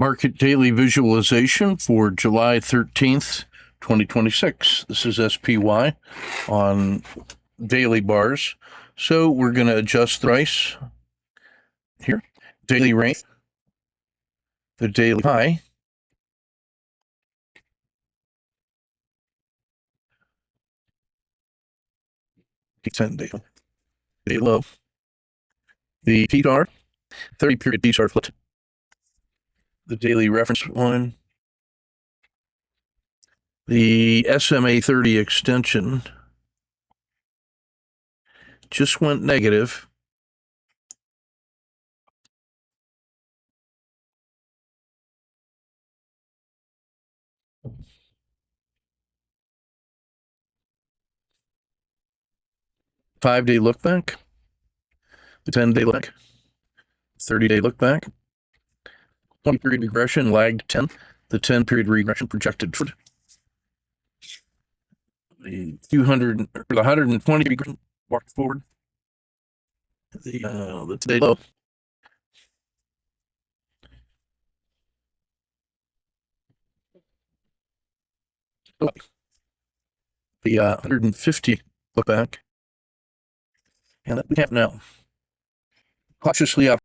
Market daily visualization for July 13th, 2026. This is SPY on daily bars. So we're going to adjust the price here. Daily range, the daily high, day low, the T-star, 30-period T-star split, the daily reference line, the SMA 30 extension just went negative. Five-day look back, the 10-day look back, 30-day look back, 20-period regression lagged 10, the 10-period regression projected forward, the 200 or the 120 regression walked forward, the today low, the 150 look back, and that we have now cautiously up.